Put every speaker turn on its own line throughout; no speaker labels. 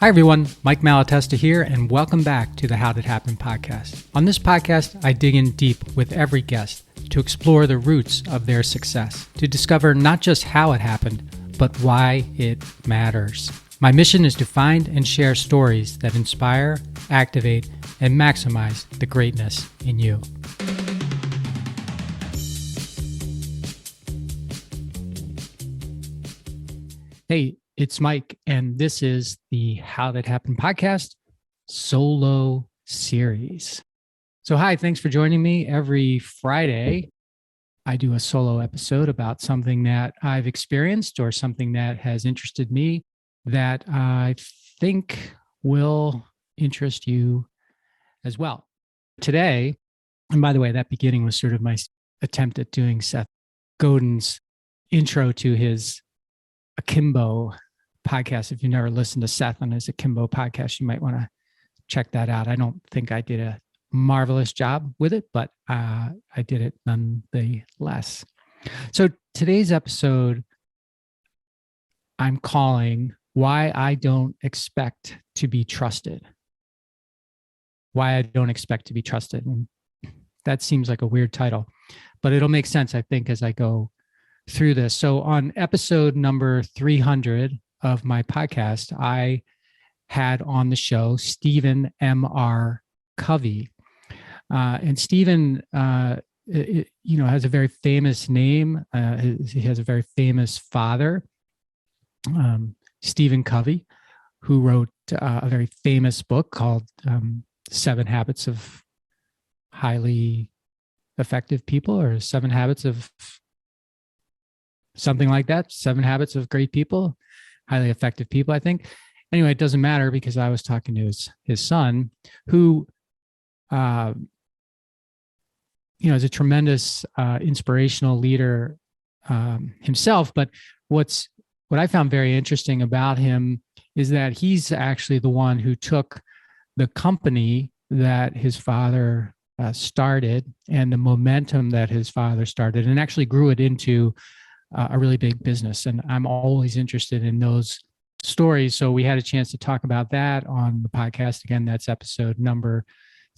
Hi everyone, Mike Malatesta here, and welcome back to the How Did Happen podcast. On this podcast, I dig in deep with every guest to explore the roots of their success, to discover not just how it happened, but why it matters. My mission is to find and share stories that inspire, activate, and maximize the greatness in you. Hey, it's Mike, and this is the How Did Happen podcast solo series. So hi, thanks for joining me. Every Friday, I do a solo episode about something that I've experienced or something that has interested me that I think will interest you as well. Today, and by the way, that beginning was sort of my attempt at doing Seth Godin's intro to his Akimbo podcast. If you've never listened to Seth on his Akimbo podcast, you might want to check that out. I don't think I did a marvelous job with it, but I did it nonetheless. So today's episode, I'm calling Why I Don't Expect to Be Trusted. Why I Don't Expect to Be Trusted. And that seems like a weird title, but it'll make sense, I think, as I go through this. So on episode number 300 of my podcast, I had on the show Stephen M.R. Covey. And Stephen, has a very famous name. He has a very famous father, Stephen Covey, who wrote a very famous book called 7 Habits of Highly Effective People, or 7 Habits of something like that. 7 Habits of Great People, Highly Effective People, I think. Anyway, it doesn't matter because I was talking to his son, who, is a tremendous inspirational leader himself. But what I found very interesting about him is that he's actually the one who took the company that his father started and the momentum that his father started and actually grew it into a really big business. And I'm always interested in those stories. So we had a chance to talk about that on the podcast. Again, that's episode number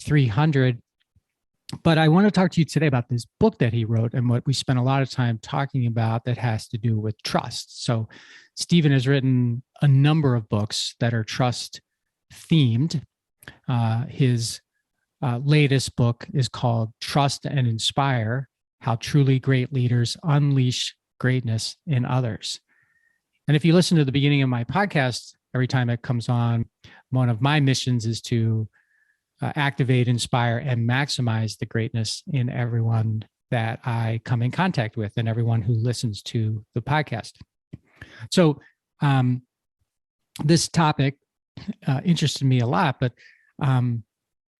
300. But I want to talk to you today about this book that he wrote and what we spent a lot of time talking about that has to do with trust. So Stephen has written a number of books that are trust themed. His latest book is called Trust and Inspire: How Truly Great Leaders Unleash Greatness in Others. And if you listen to the beginning of my podcast, every time it comes on, one of my missions is to activate, inspire, and maximize the greatness in everyone that I come in contact with and everyone who listens to the podcast. So this topic interested me a lot, but and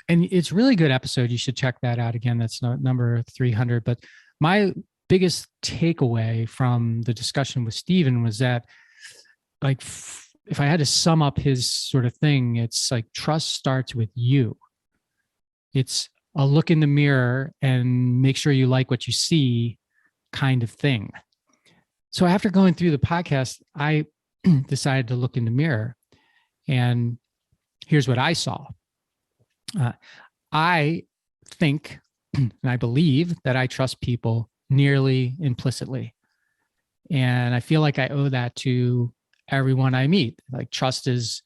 it's a really good episode. You should check that out. Again, that's number 300. But my biggest takeaway from the discussion with Stephen was that, like, if I had to sum up his sort of thing, it's like trust starts with you. It's a look in the mirror and make sure you like what you see kind of thing. So after going through the podcast, I decided to look in the mirror, and here's what I saw. I think and I believe that I trust people nearly implicitly. And I feel like I owe that to everyone I meet. Like, trust is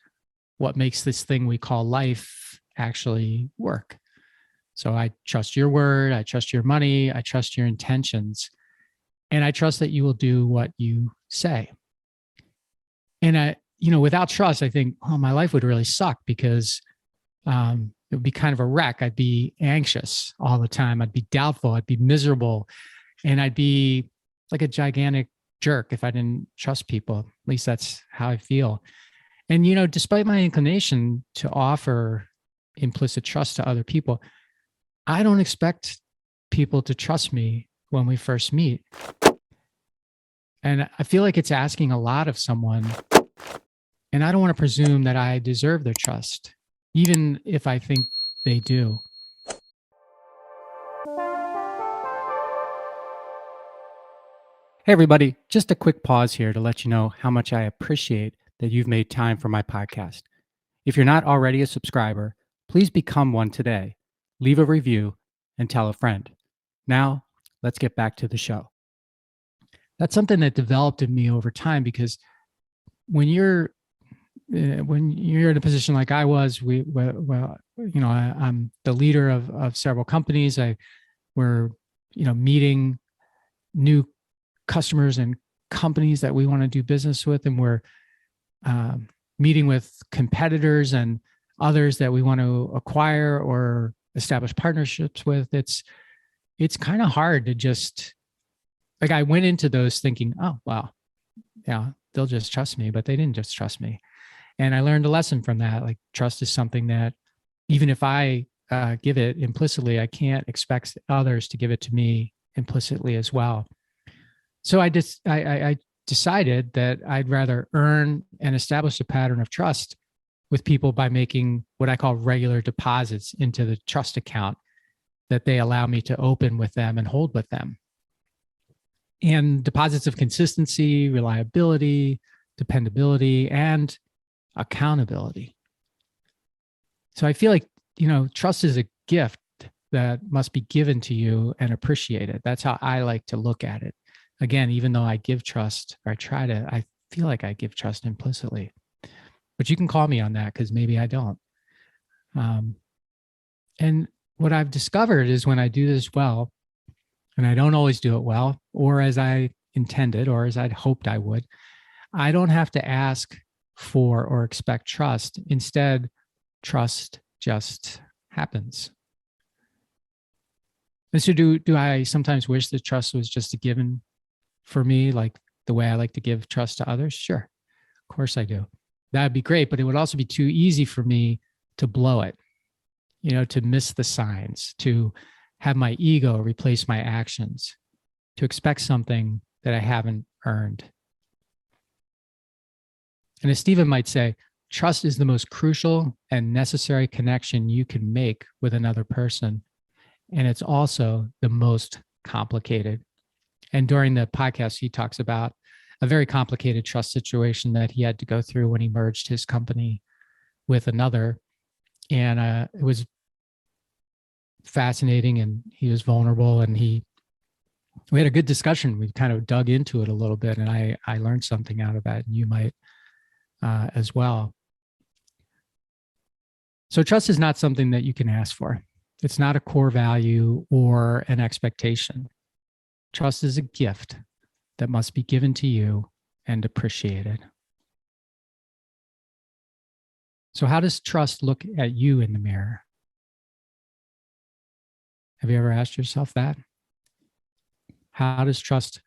what makes this thing we call life actually work. So I trust your word, I trust your money, I trust your intentions, and I trust that you will do what you say. And without trust, I think, my life would really suck because it would be kind of a wreck. I'd be anxious all the time. I'd be doubtful. I'd be miserable. And I'd be like a gigantic jerk if I didn't trust people. At least that's how I feel. And, despite my inclination to offer implicit trust to other people, I don't expect people to trust me when we first meet. And I feel like it's asking a lot of someone. And I don't want to presume that I deserve their trust, even if I think they do. Hey, everybody, just a quick pause here to let you know how much I appreciate that you've made time for my podcast. If you're not already a subscriber, please become one today. Leave a review and tell a friend. Now, let's get back to the show. That's something that developed in me over time, because when you're in a position like I was, I'm the leader of several companies. We're meeting new customers and companies that we want to do business with, and we're meeting with competitors and others that we want to acquire or establish partnerships with. It's kind of hard to just, like, I went into those thinking, oh, wow, yeah, they'll just trust me, but they didn't just trust me. And I learned a lesson from that. Like, trust is something that even if I give it implicitly, I can't expect others to give it to me implicitly as well. So I decided that I'd rather earn and establish a pattern of trust with people by making what I call regular deposits into the trust account that they allow me to open with them and hold with them. And deposits of consistency, reliability, dependability, and accountability. So I feel like, trust is a gift that must be given to you and appreciated. That's how I like to look at it. Again, even though I give trust, or I feel like I give trust implicitly. But you can call me on that, because maybe I don't. And what I've discovered is when I do this well, and I don't always do it well, or as I intended, or as I'd hoped I would, I don't have to ask for or expect trust. Instead, trust just happens. And so do I sometimes wish that trust was just a given for me, like the way I like to give trust to others? Sure, of course I do. That'd be great, but it would also be too easy for me to blow it, to miss the signs, to have my ego replace my actions, to expect something that I haven't earned. And as Stephen might say, trust is the most crucial and necessary connection you can make with another person. And it's also the most complicated. And during the podcast, he talks about a very complicated trust situation that he had to go through when he merged his company with another. And it was fascinating, and he was vulnerable, and we had a good discussion. We kind of dug into it a little bit, and I learned something out of that, and you might as well. So trust is not something that you can ask for. It's not a core value or an expectation. Trust is a gift that must be given to you and appreciated. So how does trust look at you in the mirror? Have you ever asked yourself that? How does trust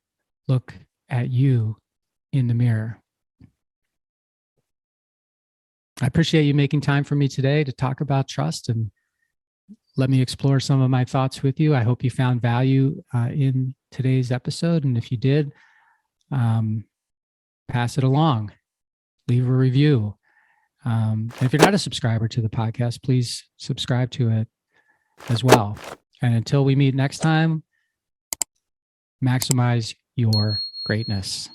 look at you in the mirror? I appreciate you making time for me today to talk about trust and let me explore some of my thoughts with you. I hope you found value in today's episode. And if you did, pass it along, leave a review. And if you're not a subscriber to the podcast, please subscribe to it as well. And until we meet next time, maximize your greatness.